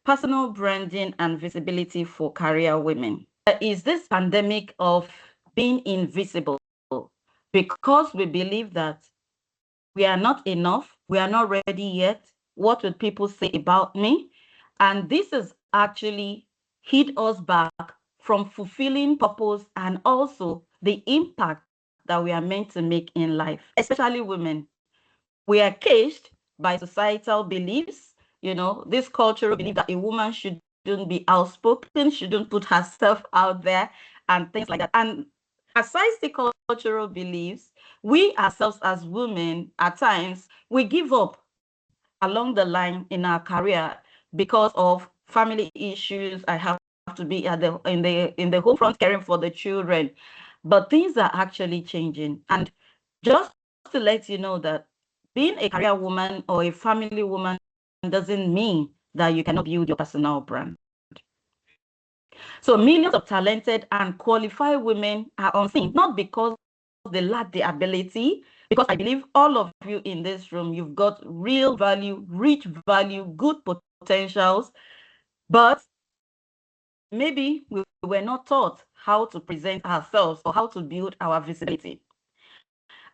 personal branding and visibility for career women. Is this pandemic of being invisible because we believe that we are not enough, we are not ready yet. What will people say about me? And this has actually hit us back from fulfilling purpose and also the impact that we are meant to make in life, especially women. We are caged by societal beliefs, this cultural belief that a woman shouldn't be outspoken, shouldn't put herself out there, and things like that. And aside the cultural beliefs, we ourselves as women, at times, we give up along the line in our career because of family issues. I have to be in the home front caring for the children. But things are actually changing. And just to let you know that being a career woman or a family woman doesn't mean that you cannot build your personal brand. So millions of talented and qualified women are unseen, not because they lack the ability, because I believe all of you in this room, you've got real value, rich value, good potentials, but maybe we were not taught how to present ourselves or how to build our visibility.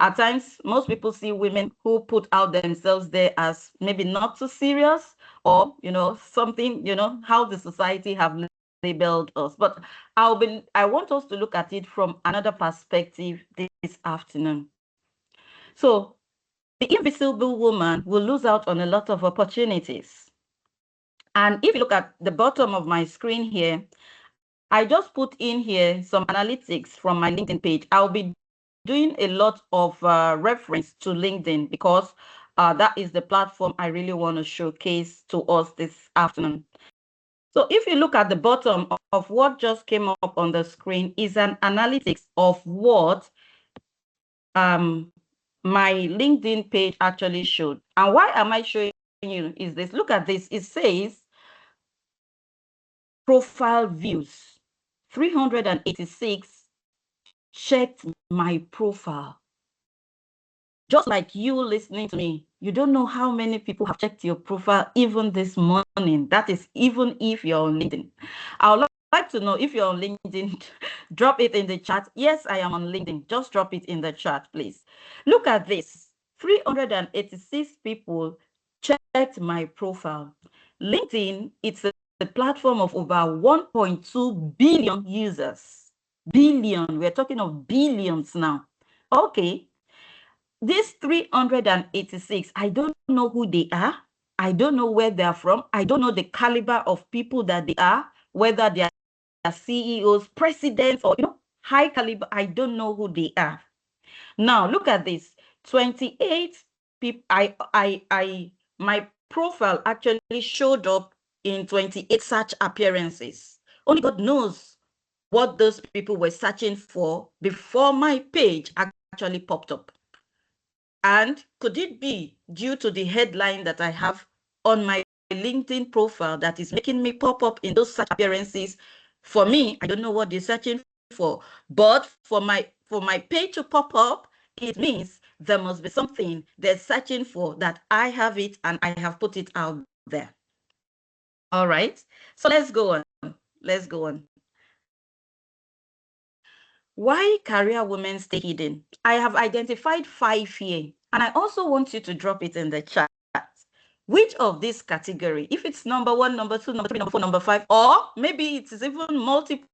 At times, most people see women who put out themselves there as maybe not too serious, or something, how the society have labeled us. But I want us to look at it from another perspective this afternoon. So the invisible woman will lose out on a lot of opportunities. And if you look at the bottom of my screen here, I just put in here some analytics from my LinkedIn page. I'll be doing a lot of reference to LinkedIn because that is the platform I really want to showcase to us this afternoon. So if you look at the bottom of what just came up on the screen is an analytics of what my LinkedIn page actually showed. And why am I showing you is this? Look at this. It says profile views. 386 checked my profile. Just like you listening to me, you don't know how many people have checked your profile even this morning. That is even if you're on LinkedIn. I would like to know if you're on LinkedIn, drop it in the chat. Yes, I am on LinkedIn. Just drop it in the chat, please. Look at this. 386 people checked my profile. LinkedIn, it's a platform of over 1.2 billion users. Billion. We're talking of billions now. Okay. These 386, I don't know who they are. I don't know where they're from. I don't know the caliber of people that they are, whether they are CEOs, presidents, or high caliber. I don't know who they are. Now look at this. 28 people. My profile actually showed up in 28 search appearances. Only God knows what those people were searching for before my page actually popped up. And could it be due to the headline that I have on my LinkedIn profile that is making me pop up in those search appearances? For me, I don't know what they're searching for, but for my page to pop up, it means there must be something they're searching for that I have it and I have put it out there. All right, so let's go on. Let's go on. Why career women stay hidden? I have identified 5 here, and I also want you to drop it in the chat. Which of this category, if it's number 1, number 2, number 3, number 4, number 5, or maybe it is even multiple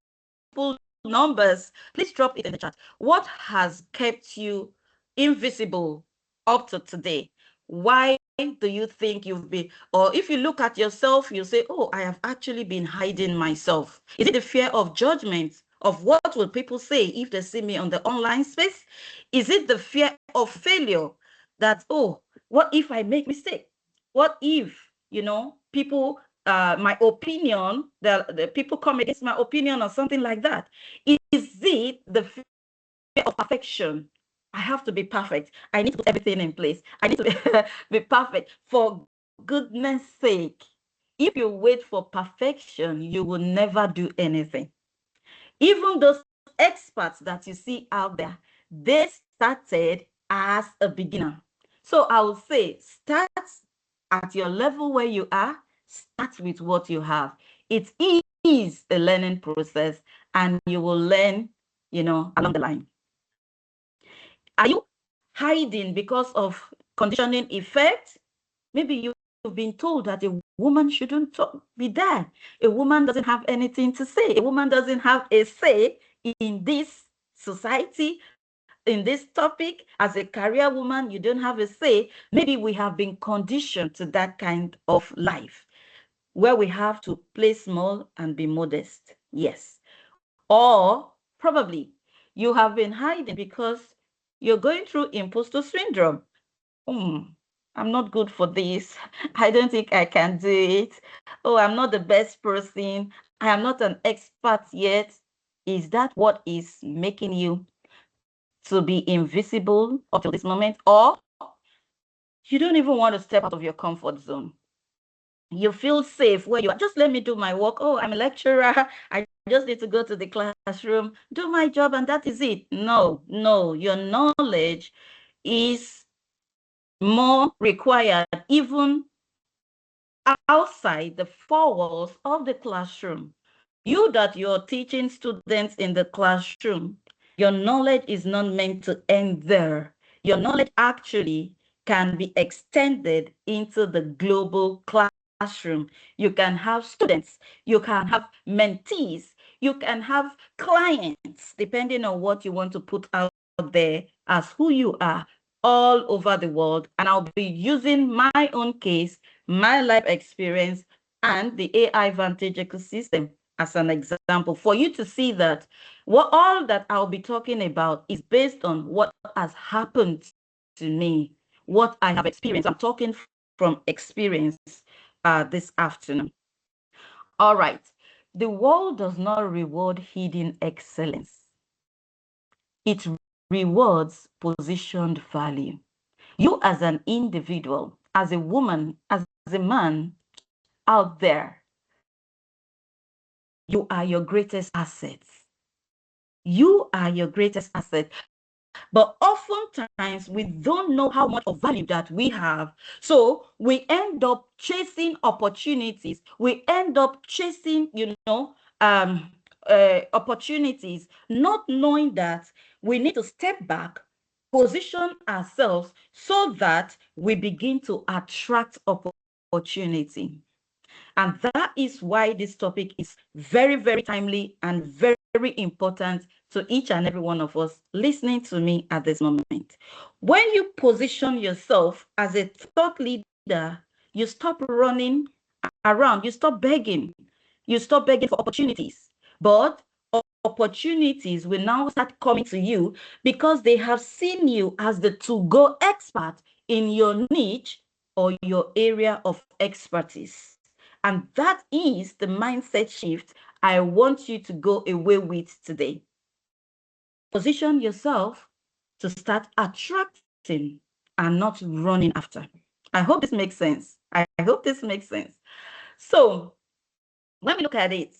numbers, please drop it in the chat. What has kept you invisible up to today? Why do you think you've been, or if you look at yourself, you say, oh, I have actually been hiding myself? Is it the fear of judgment, of what will people say if they see me on the online space? Is it the fear of failure that, oh, what if I make mistake? What if, people, my opinion, the people come against my opinion or something like that? Is it the fear of perfection? I have to be perfect. I need to put everything in place. I need to be perfect. For goodness sake, if you wait for perfection, you will never do anything. Even those experts that you see out there, they started as a beginner. So I would say, start at your level where you are, Start with what you have. It is a learning process, and you will learn, along the line. Are you hiding because of conditioning effect? Maybe you've been told that a woman shouldn't be there. A woman doesn't have anything to say. A woman doesn't have a say in this society, in this topic. As a career woman, you don't have a say. Maybe we have been conditioned to that kind of life where we have to play small and be modest. Yes. Or probably you have been hiding because you're going through imposter syndrome. I'm not good for this. I don't think I can do it. Oh, I'm not the best person. I am not an expert yet. Is that what is making you to be invisible up till this moment? Or you don't even want to step out of your comfort zone? You feel safe where you are. Just let me do my work. Oh, I'm a lecturer. I just need to go to the classroom, do my job, and that is it. No, no, your knowledge is more required even outside the four walls of the classroom. You that you're teaching students in the classroom, your knowledge is not meant to end there. Your knowledge actually can be extended into the global classroom. You can have students, you can have mentees, you can have clients, depending on what you want to put out there as who you are all over the world. And I'll be using my own case, my life experience, and the AI Vantage ecosystem as an example for you to see that what all that I'll be talking about is based on what has happened to me, what I have experienced. I'm talking from experience this afternoon. All right. The world does not reward hidden excellence. It rewards positioned value. You as an individual, as a woman, as a man out there, you are your greatest assets. You are your greatest asset. But oftentimes we don't know how much of value that we have. So we end up chasing opportunities. We end up chasing, opportunities, not knowing that we need to step back, position ourselves so that we begin to attract opportunity. And that is why this topic is very, very timely and very, very important to each and every one of us listening to me at this moment. When you position yourself as a thought leader, you stop running around, you stop begging, for opportunities. But opportunities will now start coming to you because they have seen you as the to-go expert in your niche or your area of expertise. And that is the mindset shift I want you to go away with today. Position yourself to start attracting and not running after. I hope this makes sense. I hope this makes sense. So when we look at it,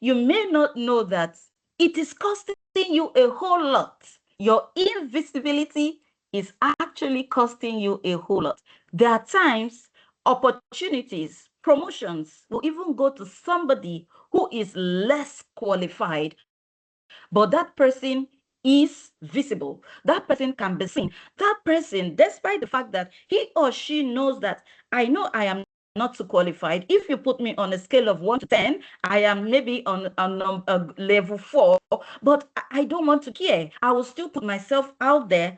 you may not know that it is costing you a whole lot. Your invisibility is actually costing you a whole lot. There are times opportunities, promotions will even go to somebody who is less qualified, but that person is visible. That person can be seen. That person, despite the fact that he or she knows that I know I am not too qualified. If you put me on a scale of 1 to 10, I am maybe on a level 4, but I don't want to care. I will still put myself out there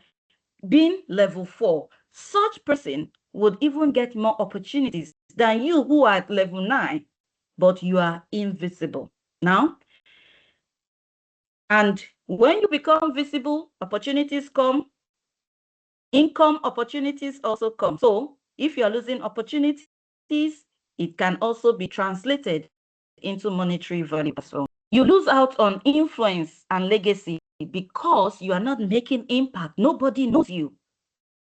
being level 4. Such person would even get more opportunities than you who are at level 9, but you are invisible. Now, and when you become visible, opportunities come, income opportunities also come. So if you're losing opportunities, it can also be translated into monetary value as well. You lose out on influence and legacy because you are not making impact. Nobody knows you.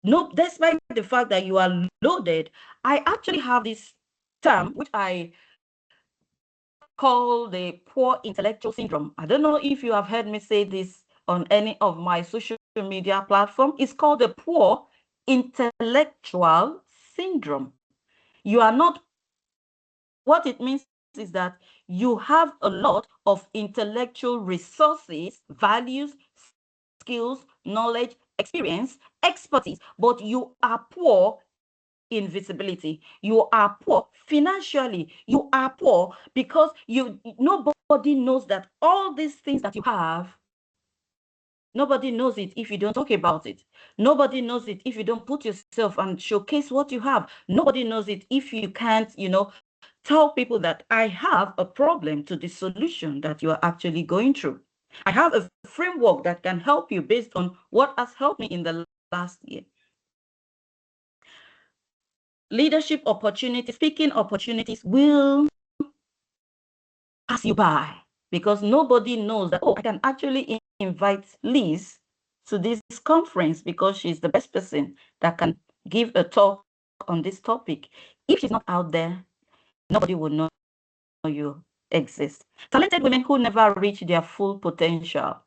No, despite the fact that you are loaded. I actually have this term which I call the poor intellectual syndrome. I don't know if you have heard me say this on any of my social media platform. It's called the poor intellectual syndrome. You are not What it means is that you have a lot of intellectual resources, values, skills, knowledge, experience, expertise, but you are poor in visibility. You are poor financially. You are poor because nobody knows that all these things that you have, nobody knows it if you don't talk about it. Nobody knows it if you don't put yourself and showcase what you have. Nobody knows it if you can't, tell people that I have a problem to the solution that you are actually going through. I have a framework that can help you based on what has helped me in the last year. Leadership opportunities, speaking opportunities will pass you by because nobody knows that, I can actually invite Liz to this conference because she's the best person that can give a talk on this topic. If she's not out there, nobody will know you exist. Talented women who never reach their full potential.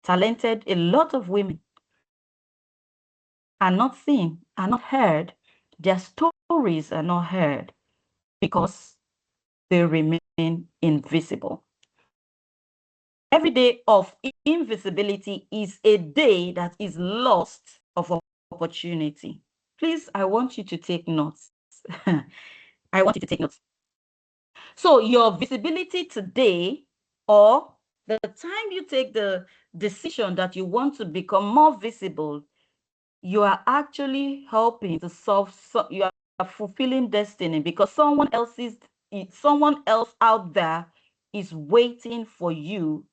Talented, a lot of women are not seen, are not heard. Their stories are not heard because they remain invisible. Every day of invisibility is a day that is lost of opportunity. Please, I want you to take notes. I want you to take notes. So your visibility today, or the time you take the decision that you want to become more visible, you are actually helping to you are fulfilling destiny because someone else out there is waiting for you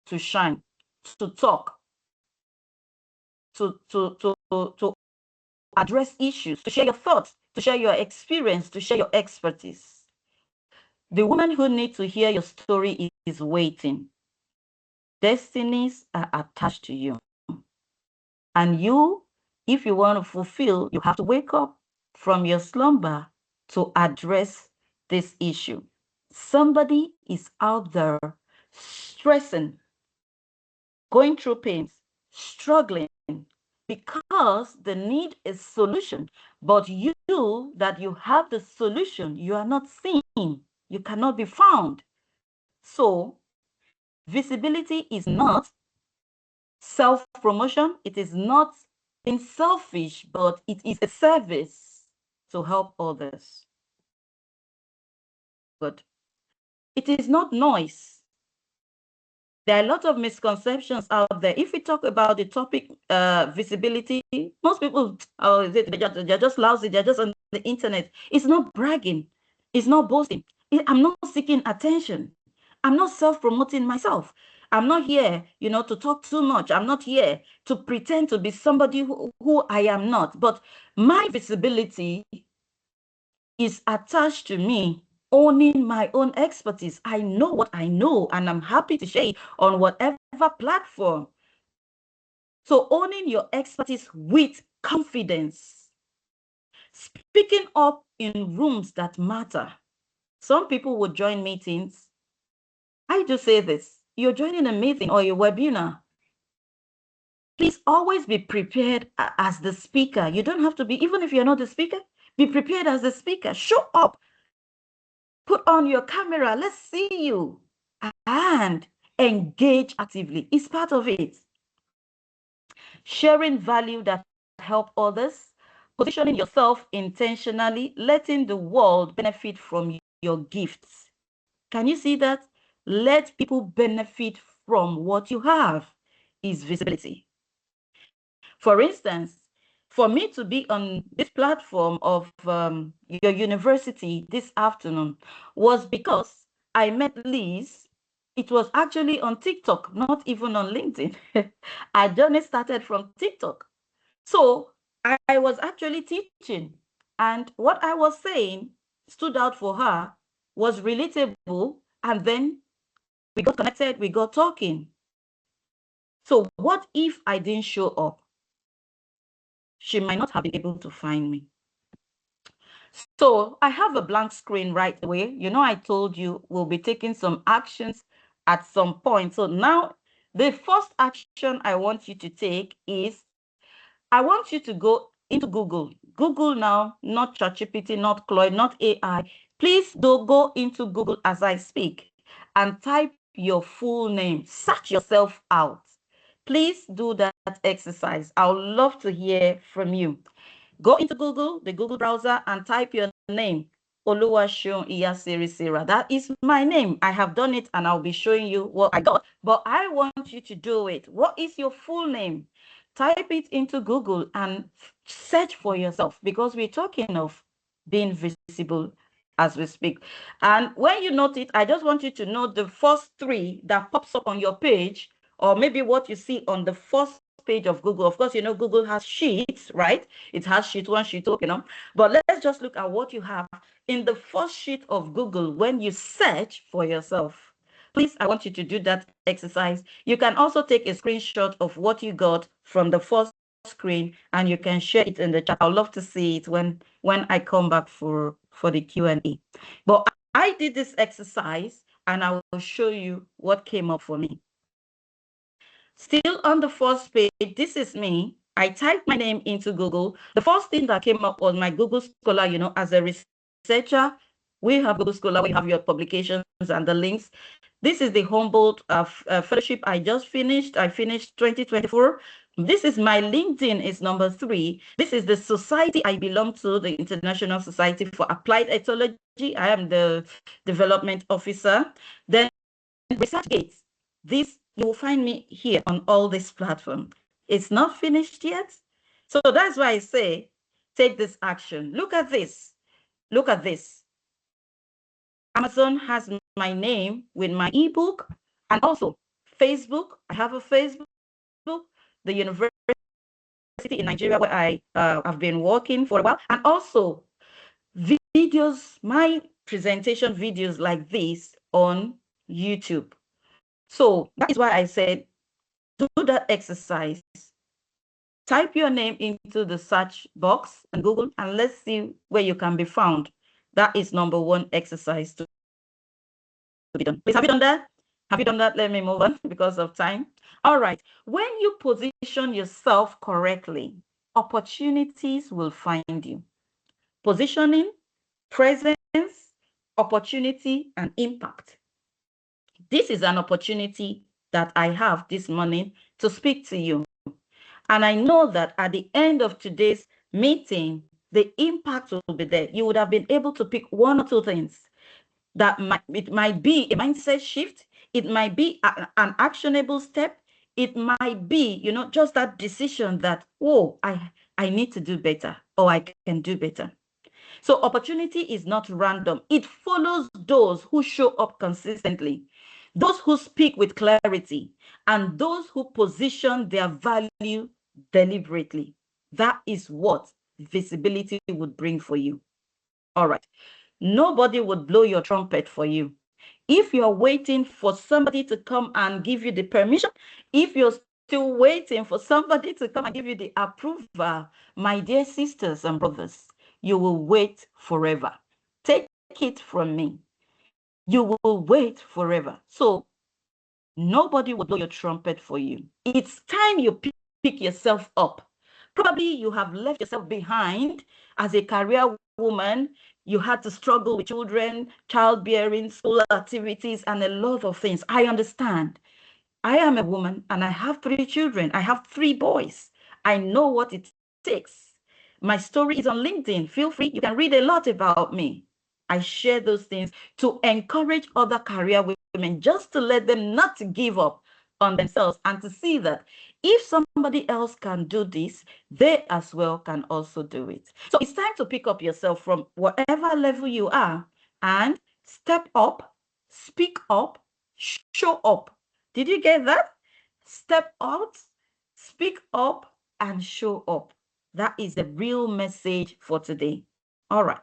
to shine, to talk, to address issues, to share your thoughts, to share your experience, to share your expertise. The woman who needs to hear your story is waiting. Destinies are attached to you. And you, if you want to fulfill, you have to wake up from your slumber to address this issue. Somebody is out there stressing, going through pains, struggling because they need a solution. But you, that you have the solution, you are not seen, you cannot be found. So visibility is not self-promotion, it is not being selfish, but it is a service to help others. Good. It is not noise. There are a lot of misconceptions out there. If we talk about the topic visibility, most people, they're just lousy, they're just on the internet. It's not bragging, it's not boasting. I'm not seeking attention. I'm not self-promoting myself. I'm not here, to talk too much. I'm not here to pretend to be somebody who I am not. But my visibility is attached to me owning my own expertise. I know what I know, and I'm happy to share it on whatever platform. So owning your expertise with confidence, speaking up in rooms that matter. Some people would join meetings. I do say this, you're joining a meeting or a webinar. Please always be prepared as the speaker. You don't have to be, even if you're not the speaker, be prepared as the speaker. Show up. Put on your camera. Let's see you. And engage actively. It's part of it. Sharing value that help others, positioning yourself intentionally, letting the world benefit from your gifts. Can you see that? Let people benefit from what you have is visibility. For instance, for me to be on this platform of your university this afternoon was because I met Liz. It was actually on TikTok, not even on LinkedIn. Our journey started from TikTok. So I was actually teaching, and what I was saying stood out for her, was relatable, and then we got connected, we got talking. So what if I didn't show up? She might not have been able to find me. So I have a blank screen right away. I told you we'll be taking some actions at some point. So now the first action I want you to take is I want you to go into Google. Google now, not ChatGPT, not Claude, not AI. Please do go into Google as I speak and type your full name. Search yourself out. Please do that exercise. I would love to hear from you. Go into Google, the Google browser, and type your name, Oluwaseun Iyasere Sarah. That is my name. I have done it, and I'll be showing you what I got. But I want you to do it. What is your full name? Type it into Google and search for yourself, because we're talking of being visible as we speak. And when you note it, I just want you to know the first three that pops up on your page, or maybe what you see on the first page of Google. Of course, Google has sheets, right? It has sheet one, sheet two. But let's just look at what you have in the first sheet of Google when you search for yourself. Please, I want you to do that exercise. You can also take a screenshot of what you got from the first screen, and you can share it in the chat. I'd love to see it when I come back for the Q&A. But I did this exercise, and I will show you what came up for me. Still on the first page, this is me. I typed my name into Google. The first thing that came up was my Google Scholar. As a researcher, we have Google Scholar where you have your publications and the links. This is the Humboldt fellowship I just finished. I finished 2024. This is my LinkedIn, is number 3. This is the society I belong to, the International Society for Applied Ethology. I am the development officer. Then ResearchGate. This, you will find me here on all this platform. It's not finished yet. So that's why I say, take this action. Look at this. Look at this. Amazon has my name with my ebook, and also Facebook. I have a Facebook. The university in Nigeria where I have been working for a while, and also videos, my presentation videos like this on YouTube. So that is why I said, do that exercise. Type your name into the search box and Google, and let's see where you can be found. That is number 1 exercise to be done. Please, have you done that? Have you done that? Let me move on because of time. All right. When you position yourself correctly, opportunities will find you. Positioning, presence, opportunity, and impact. This is an opportunity that I have this morning to speak to you. And I know that at the end of today's meeting, the impact will be there. You would have been able to pick 1 or 2 things that it might be a mindset shift. It might be an actionable step. It might be, just that decision that, oh, I need to do better, or I can do better. So opportunity is not random. It follows those who show up consistently, those who speak with clarity, and those who position their value deliberately. That is what visibility would bring for you. All right. Nobody would blow your trumpet for you. If you're waiting for somebody to come and give you the permission, if you're still waiting for somebody to come and give you the approval, my dear sisters and brothers, you will wait forever. Take it from me. You will wait forever. So nobody will blow your trumpet for you. It's time you pick yourself up. Probably you have left yourself behind as a career woman. You had to struggle with children, childbearing, school activities, and a lot of things. I understand. I am a woman and I have 3 children. I have 3 boys. I know what it takes. My story is on LinkedIn. Feel free. You can read a lot about me. I share those things to encourage other career women, just to let them not to give up on themselves, and to see that if somebody else can do this, they as well can also do it. So it's time to pick up yourself from whatever level you are and step up, speak up, show up. Did you get that? Step out, speak up, and show up. That is the real message for today. All right.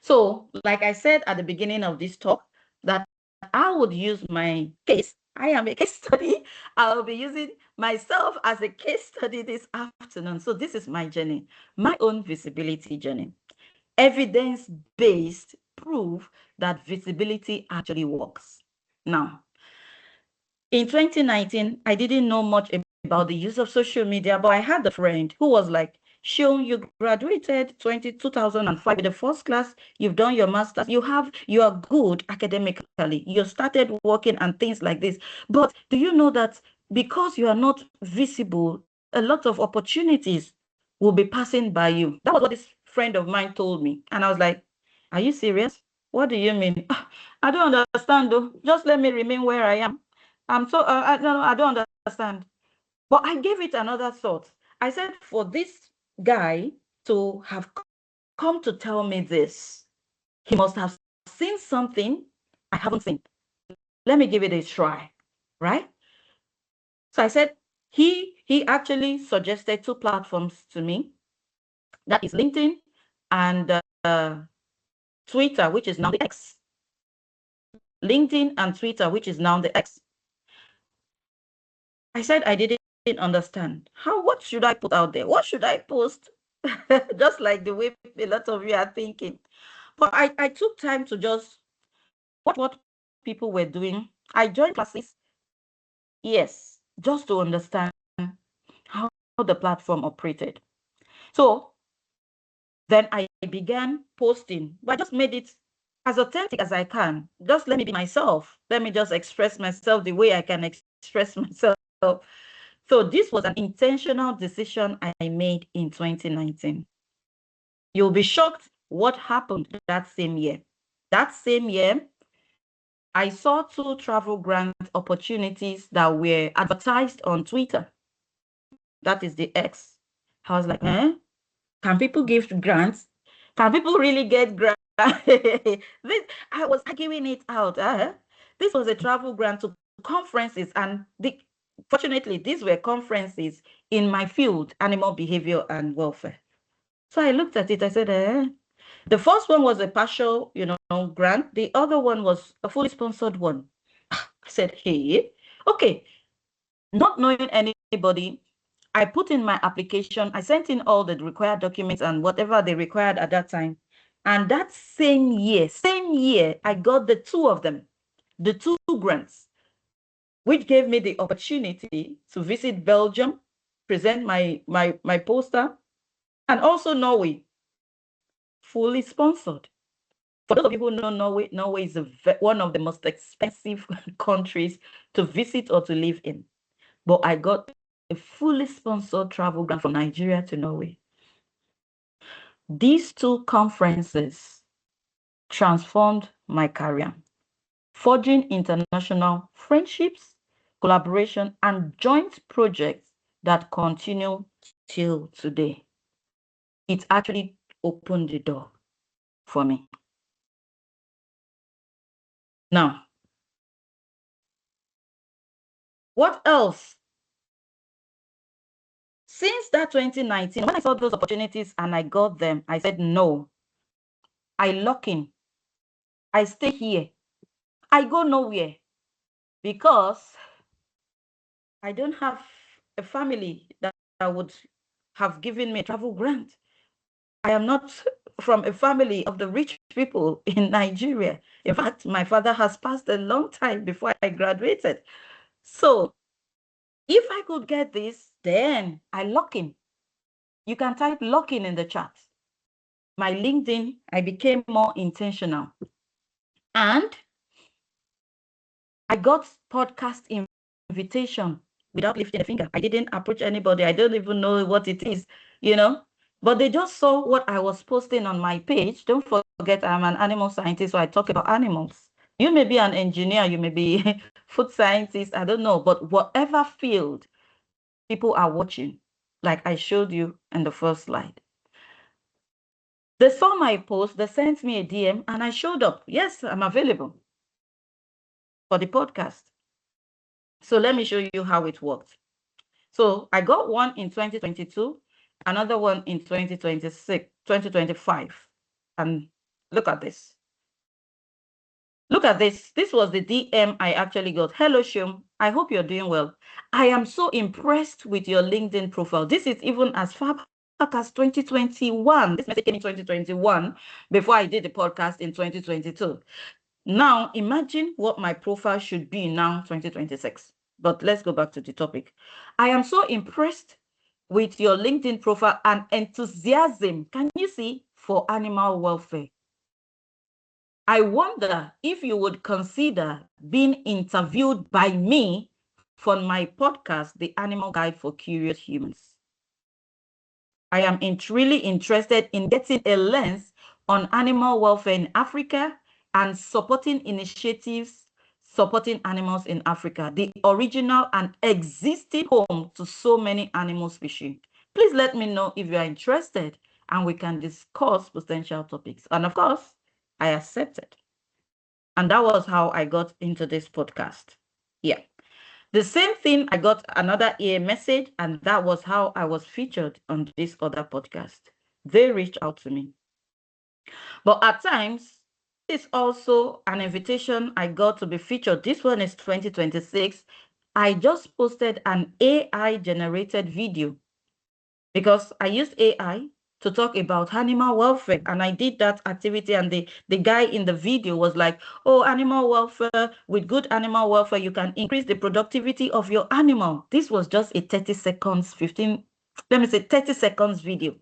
So, like I said at the beginning of this talk, that I would use my case. I am a case study. I'll be using myself as a case study this afternoon. So this is my journey, my own visibility journey. Evidence-based proof that visibility actually works. Now, in 2019, I didn't know much about the use of social media, but I had a friend who was like, Sean, you graduated 2005 with the first class, you've done your master's, you are good academically, you started working and things like this. But do you know that because you are not visible, a lot of opportunities will be passing by you? That was what this friend of mine told me. And I was like, are you serious? What do you mean? I don't understand though. Just let me remain where I am. I don't understand. But I gave it another thought. I said, for this guy to have come to tell me this, he must have seen something I haven't seen. Let me give it a try, right? So I said, he actually suggested two platforms to me. That is LinkedIn and Twitter, which is now the X. LinkedIn and Twitter, which is now the X. I said I didn't understand. What should I put out there? What should I post? Just like the way a lot of you are thinking. But I took time to just watch what people were doing. I joined classes, yes, just to understand how the platform operated. So then I began posting, but I just made it as authentic as I can. Just let me be myself. Let me just express myself the way I can express myself. So this was an intentional decision I made in 2019. You'll be shocked what happened that same year. That same year, I saw two travel grant opportunities that were advertised on Twitter. That is the X. I was like, can people give grants? Can people really get grants? I was arguing it out. This was a travel grant to conferences, and fortunately, these were conferences in my field, animal behavior and welfare. So I looked at it. I said, the first one was a partial, grant. The other one was a fully sponsored one. I said, hey, okay. Not knowing anybody, I put in my application. I sent in all the required documents and whatever they required at that time. And that same year, I got the two of them, the two grants, which gave me the opportunity to visit Belgium, present my poster, and also Norway, fully sponsored. For those of you who know Norway, Norway is one of the most expensive countries to visit or to live in. But I got a fully sponsored travel grant from Nigeria to Norway. These two conferences transformed my career, forging international friendships, collaboration, and joint projects that continue till today. It actually opened the door for me. Now, what else? Since that 2019, when I saw those opportunities and I got them, I said, no, I lock in. I stay here. I go nowhere because I don't have a family that would have given me a travel grant. I am not from a family of the rich people in Nigeria. In fact, my father has passed a long time before I graduated. So if I could get this, then I lock in. You can type lock in the chat. My LinkedIn, I became more intentional. And I got podcast invitation without lifting a finger. I didn't approach anybody. I don't even know what it is, But they just saw what I was posting on my page. Don't forget, I'm an animal scientist, so I talk about animals. You may be an engineer, you may be food scientist, I don't know. But whatever field, people are watching, like I showed you in the first slide. They saw my post, they sent me a DM, and I showed up. Yes, I'm available for the podcast. So let me show you how it worked. So I got one in 2022, another one in 2026, 2025. And look at this. Look at this. This was the DM I actually got. Hello, Shum. I hope you're doing well. I am so impressed with your LinkedIn profile. This is even as far back as 2021. This message came in 2021 before I did the podcast in 2022. Now, imagine what my profile should be now, 2026. But let's go back to the topic. I am so impressed with your LinkedIn profile and enthusiasm, can you see, for animal welfare. I wonder if you would consider being interviewed by me for my podcast, The Animal Guide for Curious Humans. I am really interested in getting a lens on animal welfare in Africa and supporting initiatives supporting animals in Africa, the original and existing home to so many animal species. Please let me know if you are interested and we can discuss potential topics. And of course, I accepted. And that was how I got into this podcast. Yeah. The same thing, I got another EA message, and that was how I was featured on this other podcast. They reached out to me. But at times, it's also an invitation I got to be featured. This one is 2026. I just posted an AI generated video because I used AI to talk about animal welfare, and I did that activity, and the guy in the video was like, oh, animal welfare, with good animal welfare you can increase the productivity of your animal. This was just a 30 seconds 15 let me say 30 seconds video.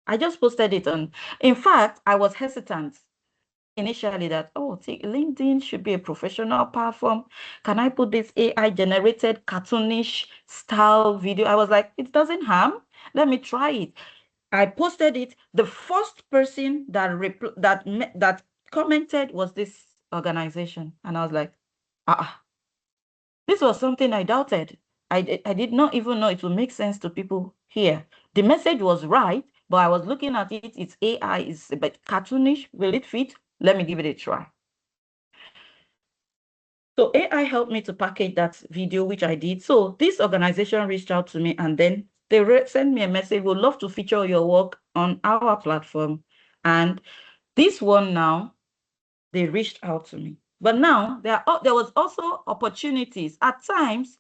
I just posted it on. In fact, I was hesitant initially that, oh, LinkedIn should be a professional platform. Can I put this AI generated cartoonish style video? I was like, it doesn't harm. Let me try it. I posted it. The first person that commented was this organization, and I was like, this was something I doubted. I did not even know it would make sense to people here. The message was right, but I was looking at it. It's AI, it's a bit cartoonish. Will it fit? Let me give it a try. So AI helped me to package that video, which I did. So this organization reached out to me, and then they sent me a message. We'd love to feature your work on our platform. And this one now, they reached out to me. But now there was also opportunities. At times,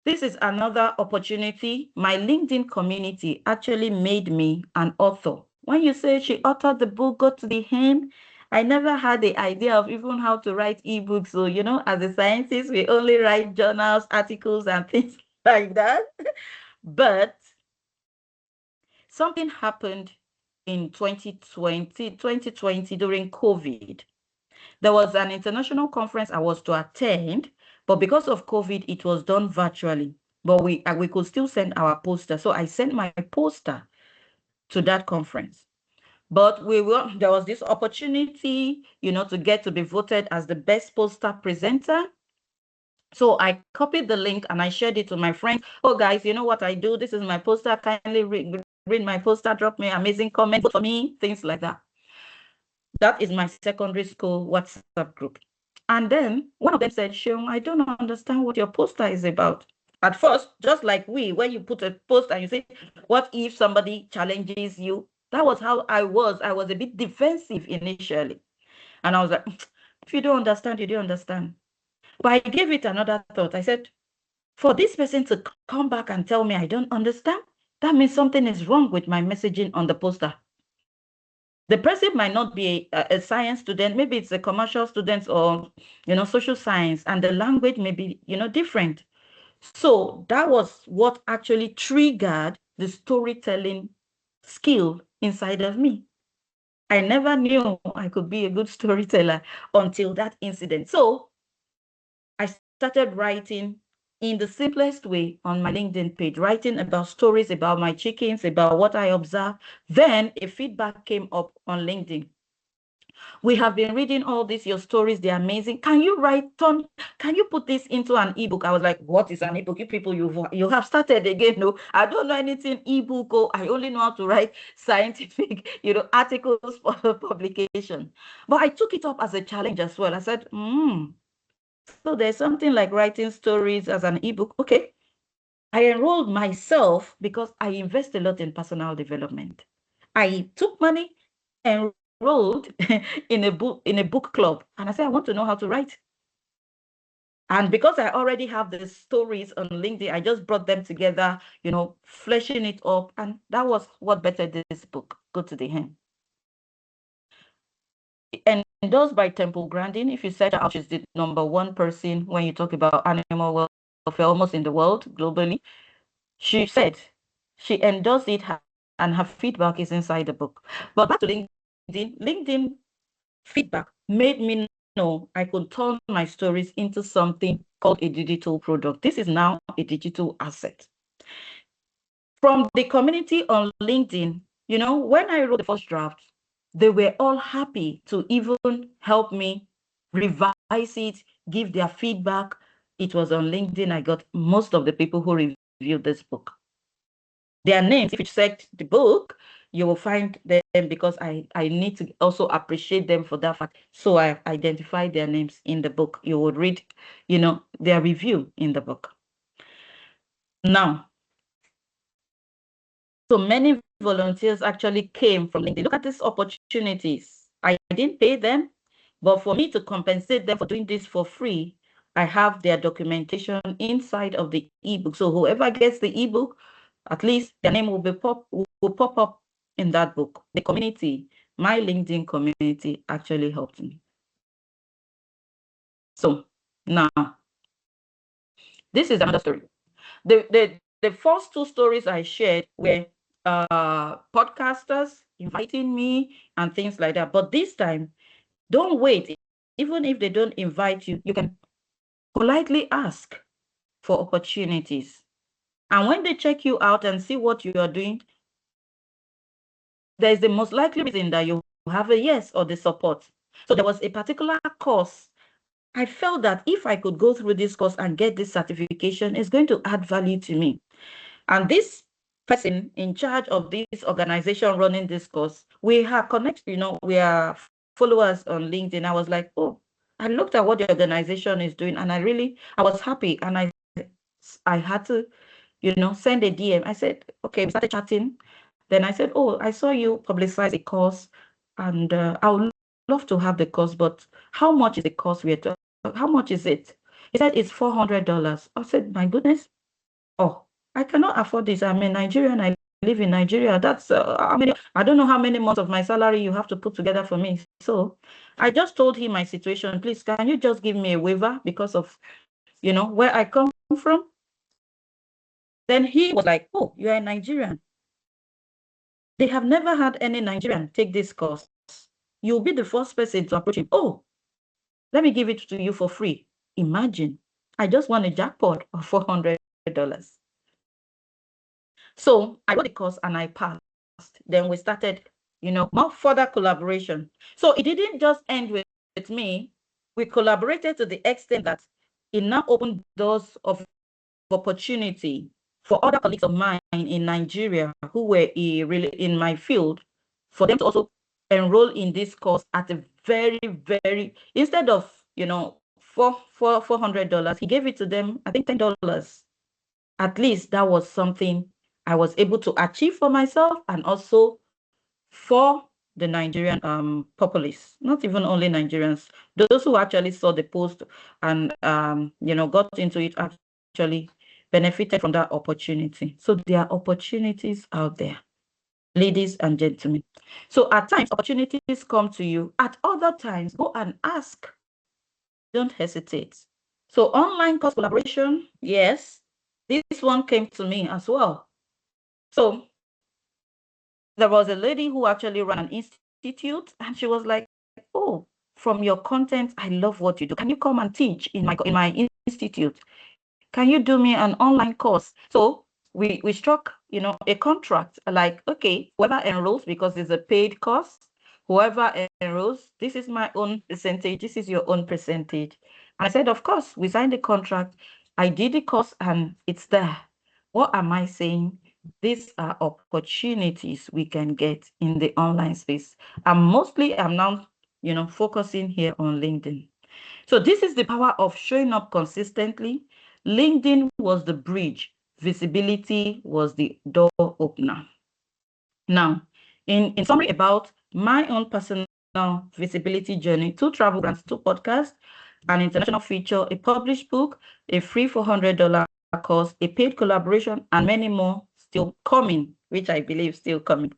this is another opportunity. My LinkedIn community actually made me an author. When you say she authored the book, Go to the End, I never had the idea of even how to write ebooks. So, as a scientist, we only write journals, articles, and things like that. But something happened in 2020 during COVID. There was an international conference I was to attend, but because of COVID, it was done virtually. But we could still send our poster. So I sent my poster to that conference. But there was this opportunity, to get to be voted as the best poster presenter. So I copied the link and I shared it to my friends. Oh, guys, you know what I do? This is my poster. Kindly read my poster, drop me amazing comments, vote for me, things like that. That is my secondary school WhatsApp group. And then one of them said, Seun, I don't understand what your poster is about. At first, just like when you put a post and you say, what if somebody challenges you? That was how I was. I was a bit defensive initially. And I was like, if you don't understand, you don't understand. But I gave it another thought. I said, for this person to come back and tell me I don't understand, that means something is wrong with my messaging on the poster. The person might not be a science student, maybe it's a commercial student or, social science, and the language may be, different. So that was what actually triggered the storytelling skill inside of me. I never knew I could be a good storyteller until that incident. So I started writing in the simplest way on my LinkedIn page, writing about stories about my chickens, about what I observed. Then a feedback came up on LinkedIn. We have been reading all these, your stories, they're amazing. Can you put this into an ebook? I was like, what is an ebook? You people, you have started again. No, I don't know anything ebook. Oh, I only know how to write scientific, articles for publication. But I took it up as a challenge as well. I said, so there's something like writing stories as an ebook. Okay. I enrolled myself because I invest a lot in personal development. I took money, enrolled in a book club, and I said I want to know how to write. And because I already have the stories on LinkedIn, I just brought them together, fleshing it up, and that was what bettered this book, Go to the End. Endorsed by Temple Grandin. If you search out, she's the #1 person when you talk about animal welfare almost in the world globally. She said she endorsed it and her feedback is inside the book. But back to LinkedIn feedback made me know I could turn my stories into something called a digital product. This is now a digital asset. From the community on LinkedIn, when I wrote the first draft, they were all happy to even help me revise it, give their feedback. It was on LinkedIn. I got most of the people who reviewed this book. Their names, if you check the book, you will find them because I need to also appreciate them for that fact. So I identified their names in the book. You would read, their review in the book. Now, so many volunteers actually came from LinkedIn. Look at these opportunities. I didn't pay them, but for me to compensate them for doing this for free, I have their documentation inside of the ebook. So whoever gets the ebook, at least their name will pop up in that book. The community, my LinkedIn community actually helped me. So now, this is another story. The first two stories I shared were podcasters inviting me and things like that. But this time, don't wait. Even if they don't invite you, you can politely ask for opportunities. And when they check you out and see what you are doing, there is the most likely reason that you have a yes or the support. So there was a particular course. I felt that if I could go through this course and get this certification, it's going to add value to me. And this person in charge of this organization running this course, we have connected, we are followers on LinkedIn. I was like, oh, I looked at what the organization is doing and I was happy. And I had to, send a DM. I said, okay, we started chatting. Then I said, oh, I saw you publicize a course and I would love to have the course, but how much is the course how much is it? He said, it's $400. I said, my goodness. Oh, I cannot afford this. I'm a Nigerian. I live in Nigeria. That's I don't know how many months of my salary you have to put together for me. So I just told him my situation. Please, can you just give me a waiver because of, where I come from? Then he was like, oh, you are a Nigerian. They have never had any Nigerian take this course. You'll be the first person to approach him. Oh, let me give it to you for free. Imagine, I just won a jackpot of $400. So I wrote the course and I passed. Then we started, more further collaboration. So it didn't just end with me. We collaborated to the extent that it now opened doors of opportunity for other colleagues of mine in Nigeria who were really in my field, for them to also enroll in this course at a very, very, instead of, $400, he gave it to them, I think $10. At least that was something I was able to achieve for myself and also for the Nigerian populace, not even only Nigerians, those who actually saw the post and got into it actually benefited from that opportunity. So there are opportunities out there, ladies and gentlemen. So at times opportunities come to you. At other times, go and ask. Don't hesitate. So online course collaboration, yes, this one came to me as well. So there was a lady who actually ran an institute and she was like, oh, from your content, I love what you do. Can you come and teach in my institute? Can you do me an online course? So we struck, a contract like, okay, whoever enrolls, because it's a paid course, whoever enrolls, this is my own percentage, this is your own percentage. And I said, of course, we signed the contract. I did the course and it's there. What am I saying? These are opportunities we can get in the online space. And mostly I'm now, focusing here on LinkedIn. So this is the power of showing up consistently. LinkedIn was the bridge. Visibility was the door opener. Now, in summary about my own personal visibility journey, 2 travel grants, 2 podcasts, an international feature, a published book, a free $400 course, a paid collaboration, and many more still coming, which I believe still coming.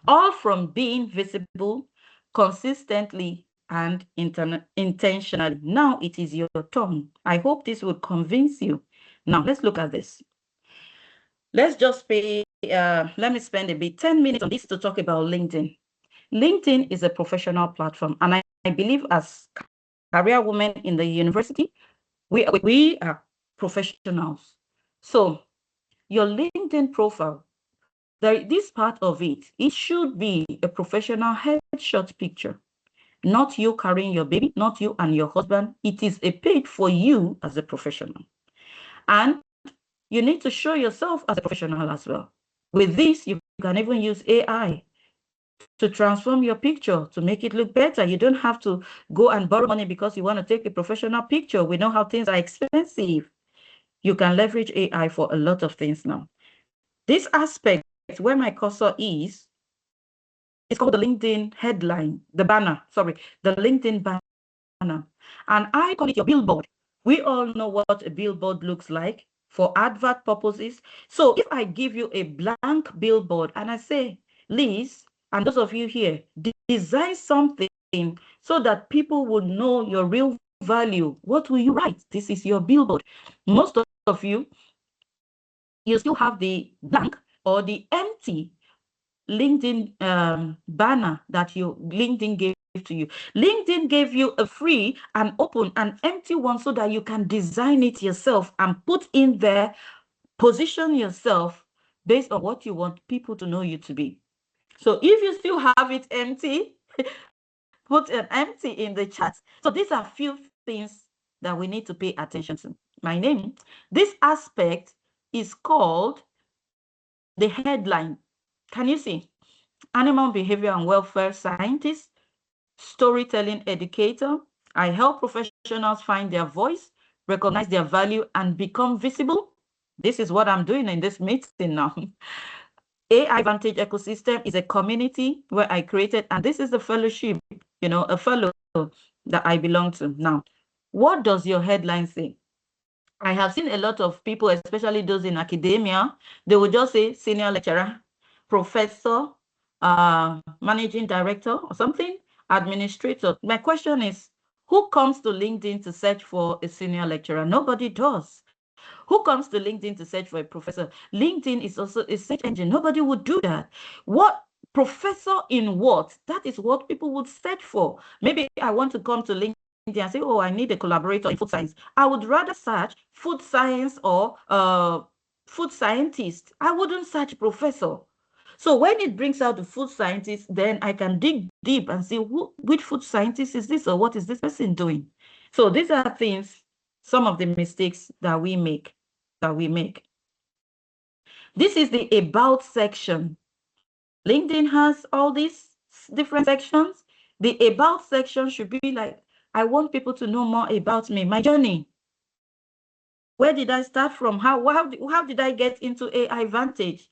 All from being visible consistently and intentionally. Now it is your turn. I hope this will convince you. Now let's look at this. Let's just let me spend a bit, 10 minutes on this to talk about LinkedIn. LinkedIn is a professional platform, and I believe as career women in the university, we are professionals. So your LinkedIn profile, this part of it, it should be a professional headshot picture, not you carrying your baby, not you and your husband. It is a page for you as a professional. And you need to show yourself as a professional as well. With this, you can even use AI to transform your picture to make it look better. You don't have to go and borrow money because you want to take a professional picture. We know how things are expensive. You can leverage AI for a lot of things now. This aspect where my cursor is called the LinkedIn headline, the banner, sorry, the LinkedIn banner. And I call it your billboard. We all know what a billboard looks like for advert purposes. So if I give you a blank billboard and I say, Liz, and those of you here, design something so that people would know your real value, what will you write? This is your billboard. Most of you, you still have the blank or the empty LinkedIn banner that you LinkedIn gave to you. LinkedIn gave you a free and open and empty one so that you can design it yourself and put in there, position yourself based on what you want people to know you to be. So if you still have it empty, put an empty in the chat. So these are few things that we need to pay attention to. My name, this aspect is called the headline. Can you see? Animal behavior and welfare scientist, storytelling educator. I help professionals find their voice, recognize their value, and become visible. This is what I'm doing in this meeting now. AI Vantage Ecosystem is a community where I created, and this is the fellowship, a fellow that I belong to. Now, what does your headline say? I have seen a lot of people, especially those in academia, they will just say senior lecturer, professor, managing director or something, administrator. My question is, who comes to LinkedIn to search for a senior lecturer? Nobody does. Who comes to LinkedIn to search for a professor? LinkedIn is also a search engine. Nobody would do that. What professor in what? That is what people would search for. Maybe I want to come to LinkedIn and say, oh, I need a collaborator in food science. I would rather search food science or food scientist. I wouldn't search professor. So when it brings out the food scientist, then I can dig deep and see which food scientist is this or what is this person doing. So these are things, some of the mistakes that we make. This is the about section. LinkedIn has all these different sections. The about section should be like, I want people to know more about me, my journey. Where did I start from? How did I get into AI Vantage?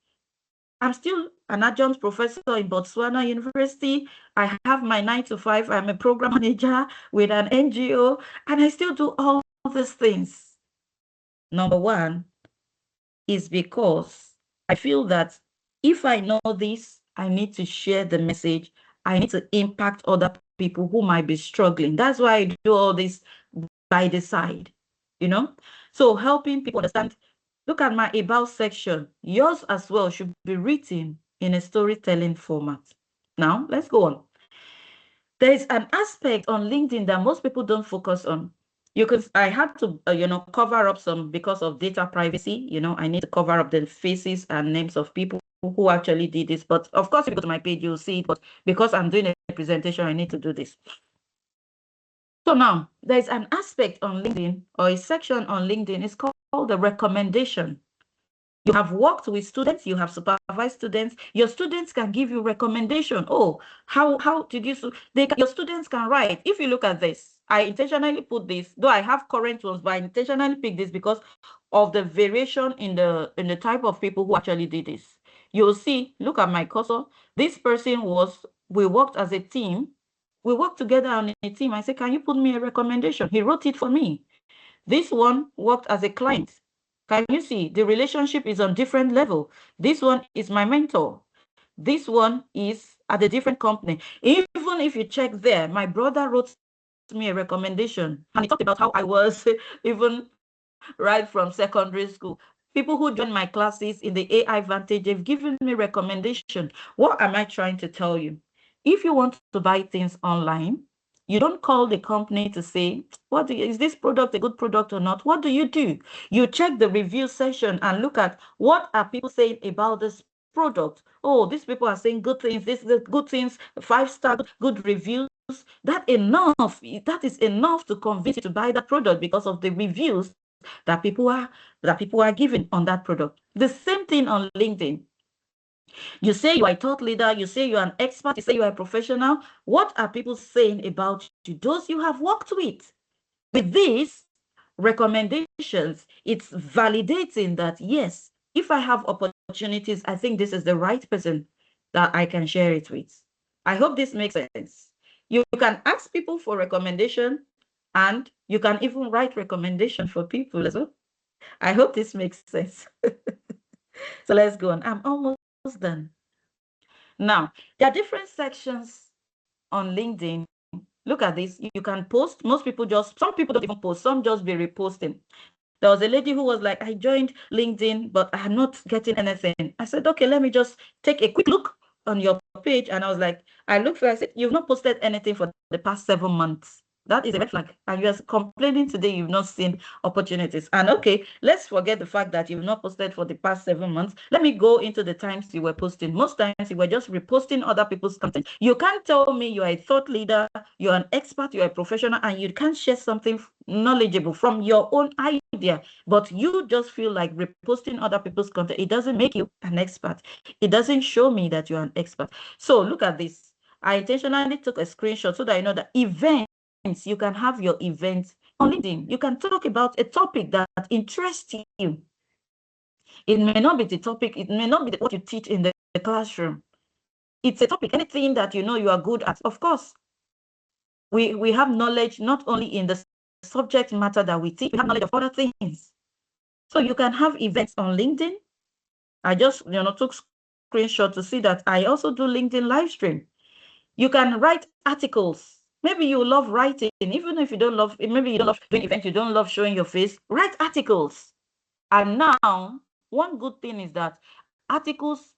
I'm still an adjunct professor in Botswana University. I have my 9 to 5. I'm a program manager with an NGO, and I still do all these things. Number one is because I feel that if I know this, I need to share the message. I need to impact other people who might be struggling. That's why I do all this by the side, you know? So helping people understand. Look at my about section. Yours as well should be written in a storytelling format. Now, let's go on. There is an aspect on LinkedIn that most people don't focus on. I had to, cover up some because of data privacy. I need to cover up the faces and names of people who actually did this. But of course, if you go to my page, you'll see it. But because I'm doing a presentation, I need to do this. So now there's an aspect on LinkedIn or a section on LinkedIn. It's called the recommendation. You have worked with students, you have supervised students. Your students can give you recommendation. Oh, how did you? Your students can write. If you look at this, I intentionally put this, though I have current ones, but I intentionally picked this because of the variation in the type of people who actually did this. You'll see. Look at my cursor. This person we worked as a team. We worked together on a team. I said, can you put me a recommendation? He wrote it for me. This one worked as a client. Can you see the relationship is on different level? This one is my mentor. This one is at a different company. Even if you check there, my brother wrote me a recommendation and he talked about how I was even right from secondary school. People who join my classes in the AI Vantage, they've given me recommendation. What am I trying to tell you? If you want to buy things online, you don't call the company to say, is this product a good product or not? What do? You check the review section and look at what are people saying about this product. Oh, these people are saying good things, this is good things, 5-star, good reviews. That is enough to convince you to buy that product because of the reviews that people are giving on that product. The same thing on LinkedIn. You say you are a thought leader, you say you're an expert, you say you are a professional. What are people saying about you? Those you have worked with. With these recommendations, it's validating that, yes, if I have opportunities, I think this is the right person that I can share it with. I hope this makes sense. You can ask people for recommendation, and you can even write recommendation for people as well. I hope this makes sense. So let's go on. I'm almost done. Now, there are different sections on LinkedIn. Look at this. You can post. Most people some people don't even post. Some just be reposting. There was a lady who was like, I joined LinkedIn, but I'm not getting anything. I said, okay, let me just take a quick look on your page. And I looked for, I said, you've not posted anything for the past 7 months. That is a red flag. And you're complaining today you've not seen opportunities. And okay, let's forget the fact that you've not posted for the past 7 months. Let me go into the times you were posting. Most times you were just reposting other people's content. You can't tell me you are a thought leader, you're an expert, you're a professional, and you can't share something knowledgeable from your own idea, but you just feel like reposting other people's content. It doesn't make you an expert. It doesn't show me that you're an expert. So look at this. I intentionally took a screenshot so that I know that events, you can have your events on LinkedIn. You can talk about a topic that interests you. It may not be the topic, it may not be what you teach in the classroom. It's a topic, anything that you know you are good at. Of course, we have knowledge not only in the subject matter that we teach, we have knowledge of other things. So you can have events on LinkedIn. I just took screenshot to see that I also do LinkedIn live stream. You can write articles. Maybe you love writing, even if you don't love, maybe you don't love doing events, you don't love showing your face. Write articles. And now, one good thing is that articles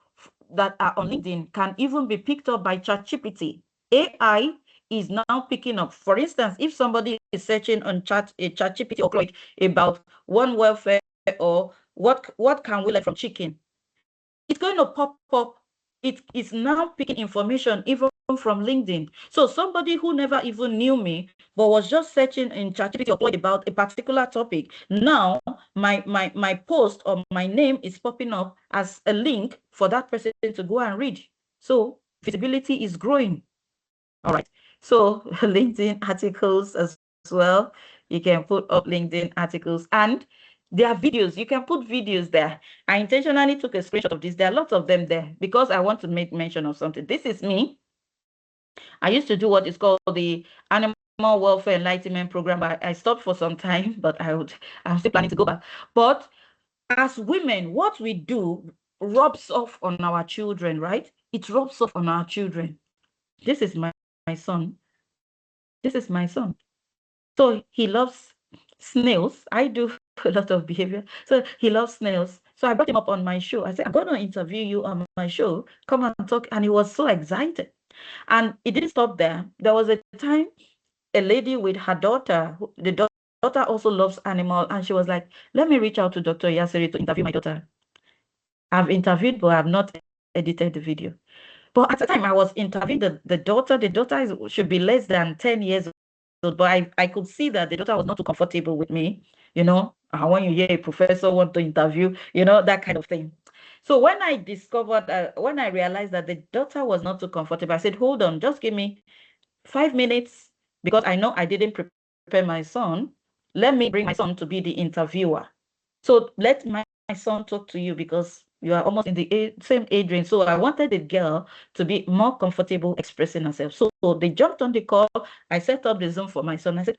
that are on LinkedIn can even be picked up by ChatGPT. AI is now picking up. For instance, if somebody is searching on ChatGPT or Claude about one welfare or what can we learn from chicken, it's going to pop up. It is now picking information even from LinkedIn. So somebody who never even knew me but was just searching in ChatGPT or Claude about a particular topic, now my post or my name is popping up as a link for that person to go and read. So visibility is growing. All right. So LinkedIn articles as well. You can put up LinkedIn articles, and there are videos. You can put videos there. I intentionally took a screenshot of this. There are lots of them there because I want to make mention of something. This is me. I used to do what is called the Animal Welfare Enlightenment Program, but I stopped for some time, but I'm still planning to go back. But as women, what we do rubs off on our children, right? It rubs off on our children. This is my son. This is my son. So he loves snails. I do a lot of behavior. So he loves snails. So I brought him up on my show. I said, I'm going to interview you on my show. Come and talk. And he was so excited. And it didn't stop there. There was a time a lady with her daughter, the daughter also loves animal, and she was like, let me reach out to Dr. Iyasere to interview my daughter. I've interviewed, but I have not edited the video. But at the time I was interviewing the daughter should be less than 10 years old, but I could see that the daughter was not too comfortable with me, when you hear a professor want to interview, that kind of thing. So when I realized that the daughter was not too comfortable, I said, hold on, just give me 5 minutes, because I know I didn't prepare my son. Let me bring my son to be the interviewer. So let my son talk to you because you are almost in the same age range. So I wanted the girl to be more comfortable expressing herself. So they jumped on the call. I set up the Zoom for my son. I said,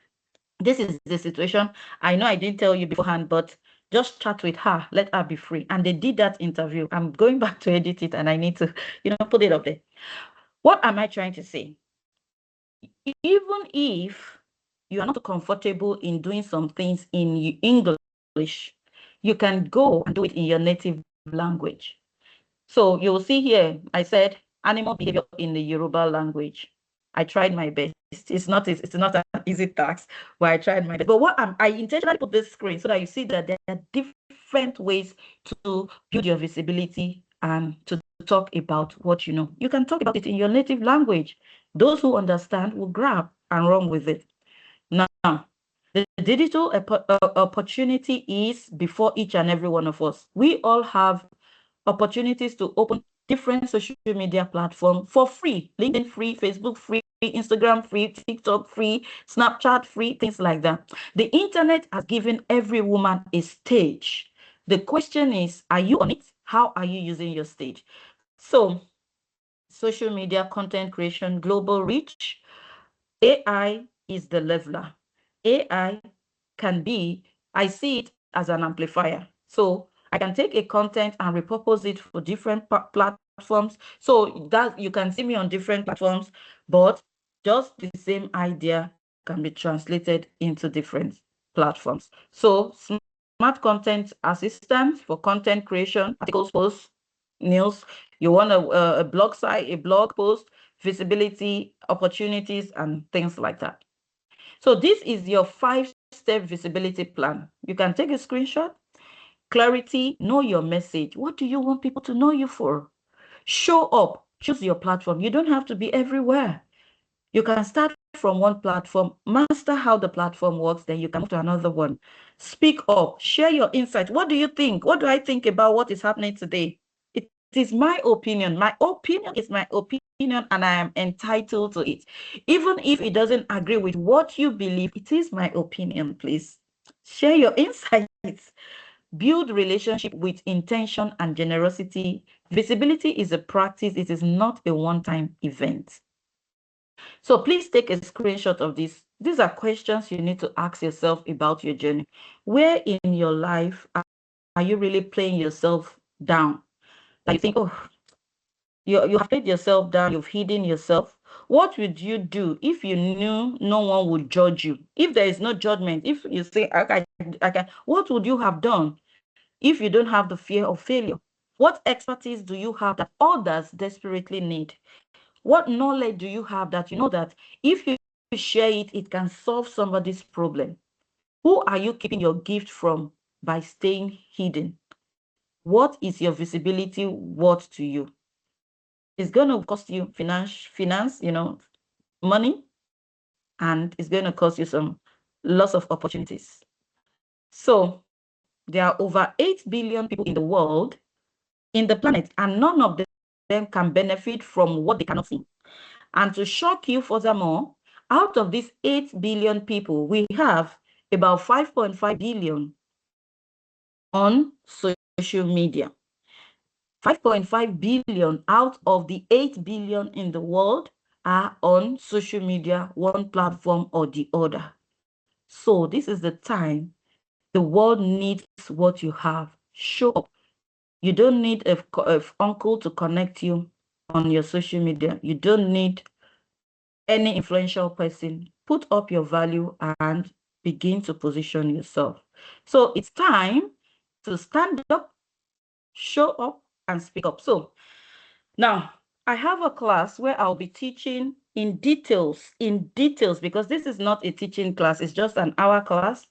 this is the situation. I know I didn't tell you beforehand, but just chat with her. Let her be free. And they did that interview. I'm going back to edit it, and I need to, put it up there. What am I trying to say? Even if you are not comfortable in doing some things in English, you you can go and do it in your native language. So you'll see here, I said animal behavior in the Yoruba language. I tried my best. It's not an easy task, but I tried my best. But I intentionally put this screen so that you see that there are different ways to build your visibility and to talk about what you know. You can talk about it in your native language. Those who understand will grab and run with it. Now, the digital opportunity is before each and every one of us. We all have opportunities to open different social media platforms for free. LinkedIn free, Facebook free, Instagram free, TikTok free, Snapchat free, things like that. The internet has given every woman a stage. The question is, are you on it? How are you using your stage? So, social media content creation, global reach, AI is the leveler. AI can be, I see it as an amplifier. So I can take a content and repurpose it for different platforms. So that you can see me on different platforms, but just the same idea can be translated into different platforms. So smart content assistant for content creation, articles, posts, news. You want a blog site, a blog post, visibility, opportunities, and things like that. So this is your 5-step visibility plan. You can take a screenshot. Clarity, know your message. What do you want people to know you for? Show up, choose your platform. You don't have to be everywhere. You can start from one platform, master how the platform works, then you can move to another one. Speak up, share your insight. What do you think? What do I think about what is happening today? It is my opinion. My opinion is my opinion, and I am entitled to it. Even if it doesn't agree with what you believe, it is my opinion, please. Share your insights. Build relationship with intention and generosity. Visibility is a practice. It is not a one-time event. So please take a screenshot of this. These are questions you need to ask yourself about your journey. Where in your life are you really playing yourself down? That you think, oh, you have played yourself down, you've hidden yourself. What would you do if you knew no one would judge you? If there is no judgment, if you say, I can, what would you have done if you don't have the fear of failure? What expertise do you have that others desperately need? What knowledge do you have that you know that if you share it, it can solve somebody's problem? Who are you keeping your gift from by staying hidden? What is your visibility worth to you? It's going to cost you finance, money, and it's going to cost you some loss of opportunities. So there are over 8 billion people in the world, in the planet, and none of them can benefit from what they cannot see. And to shock you furthermore, out of these 8 billion people, we have about 5.5 billion on social media. 5.5 billion out of the 8 billion in the world are on social media, one platform or the other. So this is the time the world needs what you have. Show up. You don't need a uncle to connect you on your social media. You don't need any influential person. Put up your value and begin to position yourself. So it's time to stand up, show up, and speak up. So now I have a class where I'll be teaching in details, because this is not a teaching class, it's just an hour class.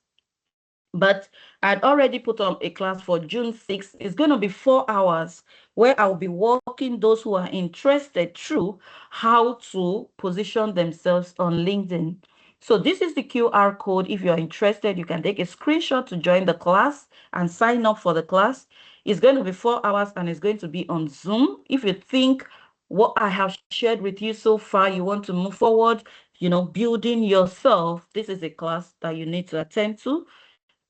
But I'd already put on a class for June 6th. It's going to be 4 hours where I'll be walking those who are interested through how to position themselves on LinkedIn. So this is the QR code. If you're interested, you can take a screenshot to join the class and sign up for the class. It's going to be 4 hours and it's going to be on Zoom. If you think what I have shared with you so far, you want to move forward, building yourself, this is a class that you need to attend to.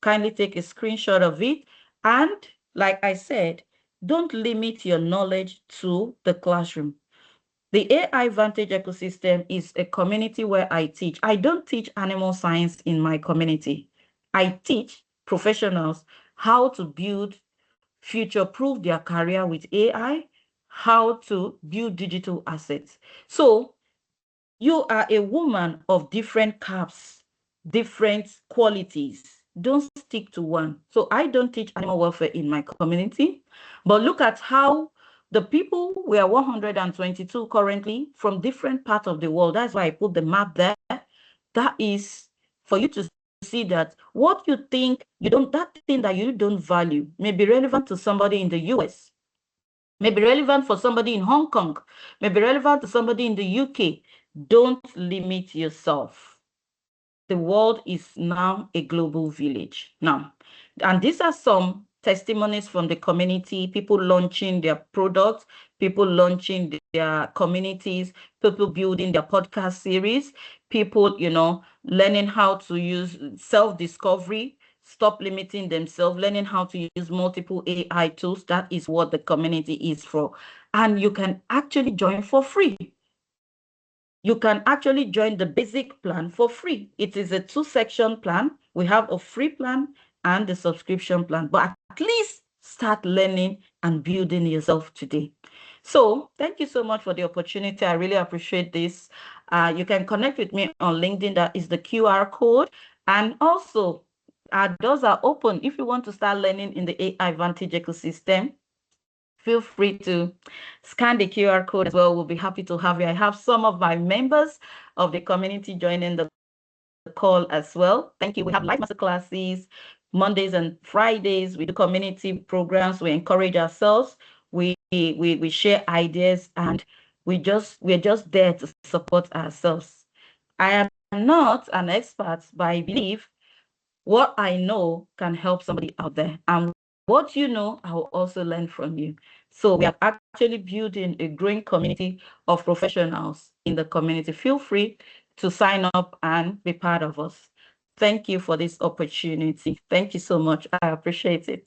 Kindly take a screenshot of it. And like I said, don't limit your knowledge to the classroom. The AI Vantage ecosystem is a community where I teach. I don't teach animal science in my community. I teach professionals how to build, future-proof their career with AI, how to build digital assets. So you are a woman of different caps, different qualities. don't stick to one. So I don't teach animal welfare in my community, but look at how the people, we are 122 currently from different parts of the world. That's why I put the map there. That is for you to see that what you think you don't, that thing that you don't value may be relevant to somebody in the US, may be relevant for somebody in Hong Kong, may be relevant to somebody in the UK. Don't limit yourself. The world is now a global village now. And these are some testimonies from the community, people launching their products, people launching their communities, people building their podcast series, people, learning how to use self-discovery, stop limiting themselves, learning how to use multiple AI tools. That is what the community is for. And you can actually join for free. You can actually join the basic plan for free. It is a 2-section plan. We have a free plan and the subscription plan, but at least start learning and building yourself today. So thank you so much for the opportunity. I really appreciate this. You can connect with me on LinkedIn. That is the QR code. And also, our doors are open. If you want to start learning in the AI Vantage ecosystem, feel free to scan the QR code as well. We'll be happy to have you. I have some of my members of the community joining the call as well. Thank you. We have live master classes Mondays and Fridays. We do community programs. We encourage ourselves. We share ideas, and we're just there to support ourselves. I am not an expert, but I believe what I know can help somebody out there. And what you know, I will also learn from you. So we are actually building a growing community of professionals in the community. Feel free to sign up and be part of us. Thank you for this opportunity. Thank you so much. I appreciate it.